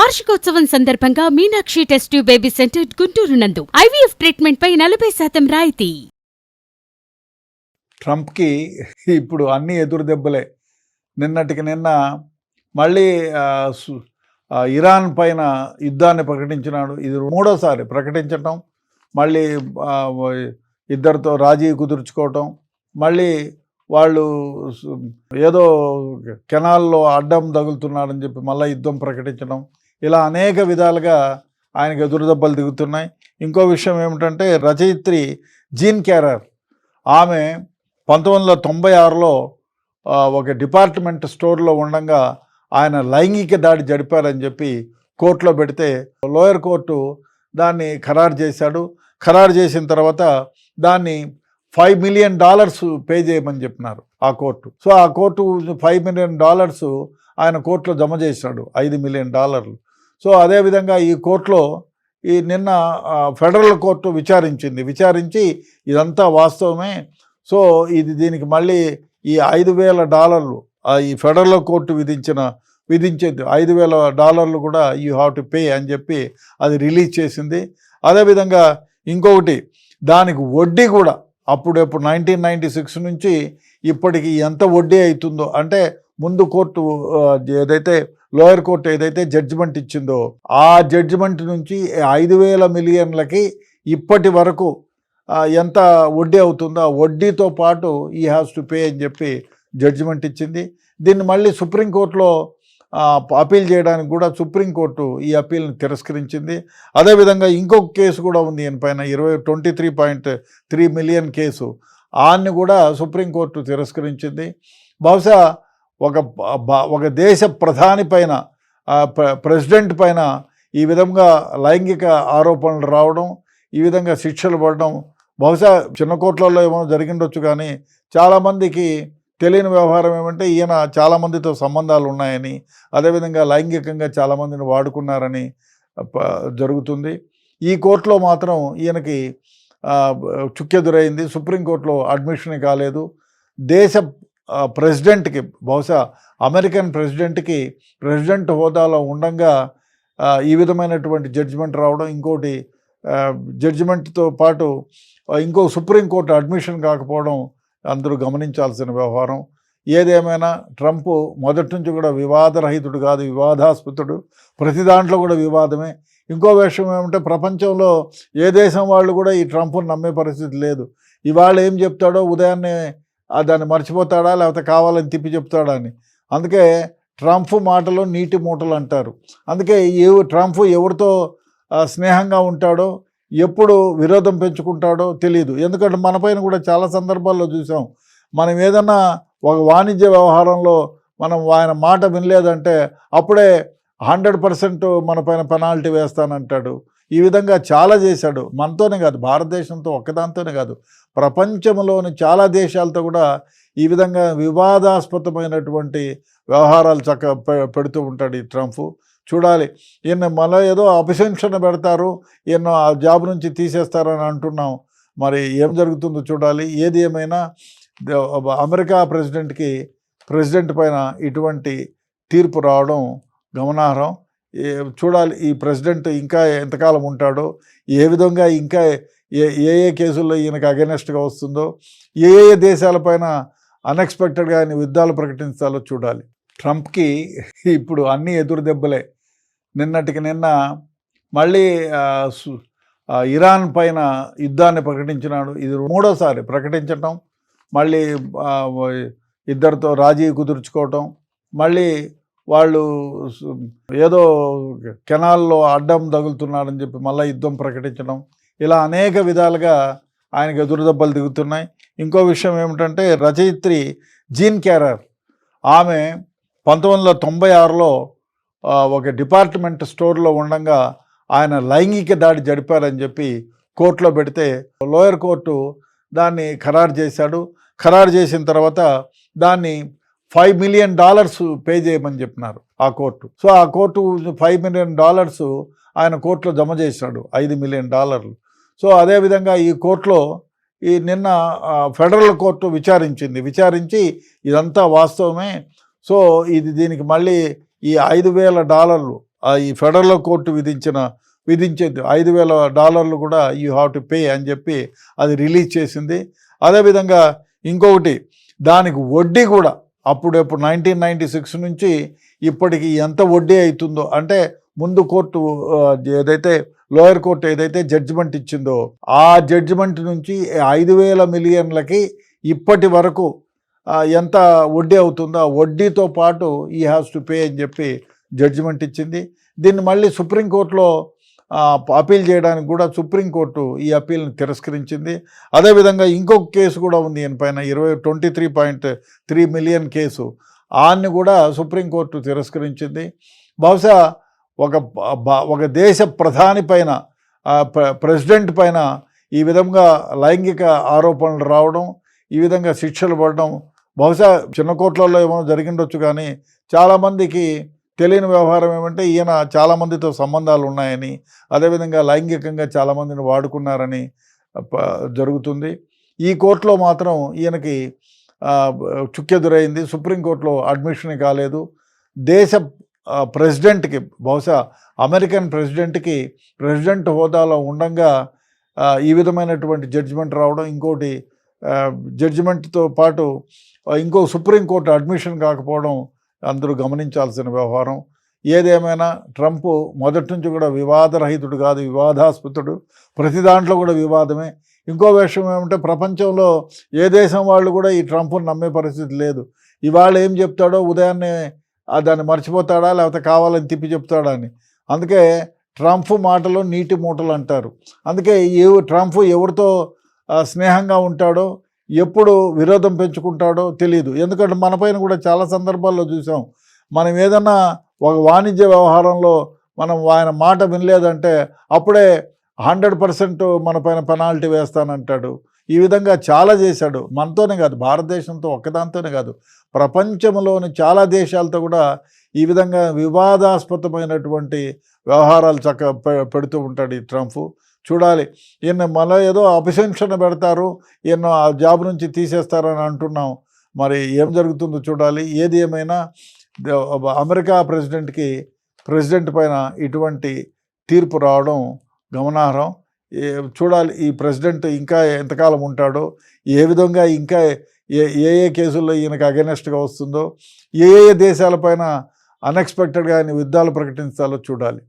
వార్షికోత్సవం సందర్భంగా Meenakshi test tube baby centre Guntur నందు ఐవీఎఫ్ ట్రీట్మెంట్ పై 40% రాయితీ. ట్రంప్కి ఇప్పుడు అన్ని ఎదురు దెబ్బలే. నిన్నటికి నిన్న మళ్ళీ ఇరాన్ పైన యుద్ధాన్ని ప్రకటించినాడు. ఇది మూడోసారి ప్రకటించటం, మళ్ళీ ఇద్దరితో రాజీ కుదుర్చుకోవటం, మళ్ళీ వాళ్ళు ఏదో కెనాల్లో అడ్డం తగులుతున్నాడని చెప్పి మళ్ళీ యుద్ధం ప్రకటించడం, ఇలా అనేక విధాలుగా ఆయనకు ఎదురుదెబ్బలు దిగుతున్నాయి. ఇంకో విషయం ఏమిటంటే, రచయిత్రి జీన్ క్యారర్ ఆమె 1996లో ఒక డిపార్ట్మెంట్ స్టోర్లో ఉండగా ఆయన లైంగిక దాడి జరిపారని చెప్పి కోర్టులో పెడితే లోయర్ కోర్టు దాన్ని ఖరారు చేశాడు. ఖరారు చేసిన తర్వాత దాన్ని $5 million పే చేయమని చెప్పినారు ఆ కోర్టు. సో ఆ కోర్టు $5 million ఆయన కోర్టులో జమ చేశాడు, $5 million. సో అదేవిధంగా ఈ కోర్టులో నిన్న ఫెడరల్ కోర్టు విచారించి ఇదంతా వాస్తవమే. సో దీనికి మళ్ళీ ఈ $5,000 ఈ ఫెడరల్ కోర్టు విధించేది $5,000 కూడా యూ హ్యావ్ టు పే అని చెప్పి అది రిలీజ్ చేసింది. అదేవిధంగా ఇంకొకటి, దానికి వడ్డీ కూడా అప్పుడెప్పుడు 1996 నుంచి ఇప్పటికి ఎంత వడ్డీ అవుతుందో, అంటే ముందు కోర్టు ఏదైతే లోయర్ కోర్టు ఏదైతే జడ్జిమెంట్ ఇచ్చిందో ఆ జడ్జిమెంట్ నుంచి 5,000 మిలియన్లకి ఇప్పటి వరకు ఎంత వడ్డీ అవుతుందో ఆ వడ్డీతో పాటు ఈ హ్యాస్ టు పే అని చెప్పి జడ్జిమెంట్ ఇచ్చింది. దీన్ని మళ్ళీ సుప్రీంకోర్టులో అపీల్ చేయడానికి కూడా సుప్రీంకోర్టు ఈ అపీల్ని తిరస్కరించింది. అదేవిధంగా ఇంకొక కేసు కూడా ఉంది ఈయన పైన, 23.3 మిలియన్ కేసు, ఆన్ని కూడా సుప్రీంకోర్టు తిరస్కరించింది. బహుశా ఒక దేశ ప్రధాని పైన ప్రెసిడెంట్ పైన ఈ విధంగా లైంగిక ఆరోపణలు రావడం, ఈ విధంగా శిక్షలు పడడం బహుశా చిన్న కోట్లలో ఏమో జరిగిండొచ్చు, కానీ చాలామందికి తెలియని వ్యవహారం ఏమంటే ఈయన చాలామందితో సంబంధాలు ఉన్నాయని, అదేవిధంగా లైంగికంగా చాలామందిని వాడుకున్నారని జరుగుతుంది. ఈ కోర్టులో మాత్రం ఈయనకి చుక్కెదురైంది. సుప్రీంకోర్టులో అడ్మిషన్ కాలేదు. దేశ ప్రెసిడెంట్కి, బహుశా అమెరికన్ ప్రెసిడెంట్ హోదాలో ఉండగా ఈ విధమైనటువంటి జడ్జిమెంట్ రావడం, ఇంకోటి జడ్జిమెంట్తో పాటు ఇంకో సుప్రీంకోర్టు అడ్మిషన్ కాకపోవడం అందరూ గమనించాల్సిన వ్యవహారం. ఏదేమైనా ట్రంప్ మొదటి నుంచి కూడా వివాదరహితుడు కాదు, వివాదాస్పదుడు. ప్రతి దాంట్లో కూడా వివాదమే. ఇంకో విషయం ఏమంటే, ప్రపంచంలో ఏ దేశం వాళ్ళు కూడా ఈ ట్రంప్ను నమ్మే పరిస్థితి లేదు. ఇవాళ ఏం చెప్తాడో ఉదయాన్నే దాన్ని మర్చిపోతాడా, లేకపోతే కావాలని తిప్పి చెప్తాడా అని. అందుకే ట్రంప్ మాటలు నీటి మూటలు అంటారు. అందుకే ట్రంప్ ఎవరితో స్నేహంగా ఉంటాడో, ఎప్పుడు విరోధం పెంచుకుంటాడో తెలియదు. ఎందుకంటే మన పైన కూడా చాలా సందర్భాల్లో చూసాం. మనం ఏదన్నా ఒక వాణిజ్య వ్యవహారంలో మనం ఆయన మాట వినలేదంటే అప్పుడే 100% మన పైన పెనాల్టీ వేస్తానంటాడు. ఈ విధంగా చాలా చేశాడు. మనతోనే కాదు, భారతదేశంతో ఒక్కదాంతోనే కాదు, ప్రపంచంలోని చాలా దేశాలతో కూడా ఈ విధంగా వివాదాస్పదమైనటువంటి వ్యవహారాలు పెడుతూ ఉంటాడు ఈ ట్రంప్. చూడాలి, ఈయన మళ్ళీ ఏదో అభిశంసన పెడతారు, ఈయన ఆ జాబ్ నుంచి తీసేస్తారని అంటున్నాం. మరి ఏం జరుగుతుందో చూడాలి. ఏది ఏమైనా అమెరికా ప్రెసిడెంట్ పైన ఇటువంటి తీర్పు రావడం గమనార్హం. చూడాలి ఈ ప్రెసిడెంట్ ఇంకా ఎంతకాలం ఉంటాడో, ఏ విధంగా ఇంకా ఏ కేసుల్లో ఈయనకు అగెనెస్ట్గా వస్తుందో, ఏ దేశాలపైన అన్ఎక్స్పెక్టెడ్గా ఆయన యుద్ధాలు ప్రకటించాలో చూడాలి. ట్రంప్కి ఇప్పుడు అన్ని ఎదురు దెబ్బలే. నిన్నటికి నిన్న మళ్ళీ ఇరాన్ పైన యుద్ధాన్ని ప్రకటించినాడు. ఇది మూడోసారి ప్రకటించటం, మళ్ళీ ఇద్దరితో రాజీ కుదుర్చుకోవటం, మళ్ళీ వాళ్ళు ఏదో కెనాల్లో అడ్డం తగులుతున్నాడని చెప్పి మళ్ళీ యుద్ధం ప్రకటించడం, ఇలా అనేక విధాలుగా ఆయనకు ఎదురుదెబ్బలు దిగుతున్నాయి. ఇంకో విషయం ఏమిటంటే, రచయిత్రి జీన్ క్యారర్ ఆమె 1996లో ఒక డిపార్ట్మెంట్ స్టోర్లో ఉండగా ఆయన లైంగిక దాడి జరిపారని చెప్పి కోర్టులో పెడితే లోయర్ కోర్టు దాన్ని ఖరారు చేశాడు. ఖరారు చేసిన తర్వాత దాన్ని $5 million పే చేయమని చెప్పినారు ఆ కోర్టు. సో ఆ కోర్టు $5 million ఆయన కోర్టులో జమ చేశాడు, $5 million. సో అదేవిధంగా ఈ కోర్టులో నిన్న ఫెడరల్ కోర్టు విచారించి ఇదంతా వాస్తవమే. సో దీనికి మళ్ళీ ఈ $5,000 ఈ ఫెడరల్ కోర్టు విధించేది $5,000 కూడా యూ హ్యావ్ టు పే అని చెప్పి అది రిలీజ్ చేసింది. అదేవిధంగా ఇంకొకటి దానికి వడ్డీ కూడా అప్పుడెప్పుడు 1996 నుంచి ఇప్పటికి ఎంత వడ్డీ అవుతుందో, అంటే ముందు కోర్టు ఏదైతే లోయర్ కోర్టు ఏదైతే జడ్జిమెంట్ ఇచ్చిందో ఆ జడ్జిమెంట్ నుంచి 5,000 మిలియన్లకి ఇప్పటి వరకు ఎంత వడ్డీ అవుతుందో ఆ వడ్డీతో పాటు ఈ హ్యాస్ టు పే అని చెప్పి జడ్జిమెంట్ ఇచ్చింది. దీన్ని మళ్ళీ సుప్రీంకోర్టులో అపీల్ చేయడానికి కూడా సుప్రీంకోర్టు ఈ అపీల్ని తిరస్కరించింది. అదేవిధంగా ఇంకొక కేసు కూడా ఉంది ఈయన పైన 23.3 మిలియన్ కేసు, ఆన్ని కూడా సుప్రీంకోర్టు తిరస్కరించింది. బహుశా ఒక దేశ ప్రధాని పైన ప్రెసిడెంట్ పైన ఈ విధంగా లైంగిక ఆరోపణలు రావడం, ఈ విధంగా శిక్షలు పడడం బహుశా చిన్న కోట్లలో ఏమో జరిగిండొచ్చు, కానీ చాలామందికి తెలియని వ్యవహారం ఏమంటే ఈయన చాలామందితో సంబంధాలు ఉన్నాయని, అదేవిధంగా లైంగికంగా చాలామందిని వాడుకున్నారని జరుగుతుంది. ఈ కోర్టులో మాత్రం ఈయనకి చుక్కెదురైంది. సుప్రీంకోర్టులో అడ్మిషన్ కాలేదు. దేశ ప్రెసిడెంట్కి, బహుశా అమెరికన్ ప్రెసిడెంట్కి ప్రెసిడెంట్ హోదాలో ఉండంగా ఈ విధమైనటువంటి జడ్జిమెంట్ రావడం, ఇంకోటి జడ్జిమెంట్తో పాటు ఇంకో సుప్రీంకోర్టు అడ్మిషన్ కాకపోవడం అందరూ గమనించాల్సిన వ్యవహారం. ఏదేమైనా ట్రంప్ మొదటి నుంచి కూడా వివాదరహితుడు కాదు, వివాదాస్పదుడు. ప్రతి దాంట్లో కూడా వివాదమే. ఇంకో విషయం ఏమంటే ప్రపంచంలో ఏ దేశం వాళ్ళు కూడా ఈ ట్రంప్ను నమ్మే పరిస్థితి లేదు. ఇవాళ ఏం చెప్తాడో ఉదయాన్నే దాన్ని మర్చిపోతాడా, లేకపోతే కావాలని తిప్పి చెప్తాడా అని. అందుకే ట్రంప్ మాటలు నీటి మూటలు అంటారు. అందుకే ట్రంప్ ఎవరితో స్నేహంగా ఉంటాడో, ఎప్పుడు విరోధం పెంచుకుంటాడో తెలియదు. ఎందుకంటే మన పైన కూడా చాలా సందర్భాల్లో చూసాం. మనం ఏదన్నా ఒక వాణిజ్య వ్యవహారంలో మనం ఆయన మాట వినలేదంటే అప్పుడే 100% మన పైన పెనాల్టీ వేస్తానంటాడు. ఈ విధంగా చాలా చేశాడు. మనతోనే కాదు, భారతదేశంతో ఒక్కదాంతోనే కాదు, ప్రపంచంలోని చాలా దేశాలతో కూడా ఈ విధంగా వివాదాస్పదమైనటువంటి వ్యవహారాలు పెడుతూ ఉంటాడు ఈ ట్రంప్. చూడాలి, ఈయన మళ్ళీ ఏదో అభిశంసన పెడతారు, ఈయన ఆ జాబ్ నుంచి తీసేస్తారని అంటున్నాం. మరి ఏం జరుగుతుందో చూడాలి. ఏది ఏమైనా అమెరికా ప్రెసిడెంట్ పైన ఇటువంటి తీర్పు రావడం గమనార్హం. చూడాలి ఈ ప్రెసిడెంట్ ఇంకా ఎంతకాలం ఉంటాడో, ఏ విధంగా ఇంకా ఏ కేసుల్లో ఈయనకు అగెనెస్ట్గా వస్తుందో, ఏ దేశాలపైన అన్ఎక్స్పెక్టెడ్గా ఆయన యుద్ధాలు ప్రకటించాలో చూడాలి.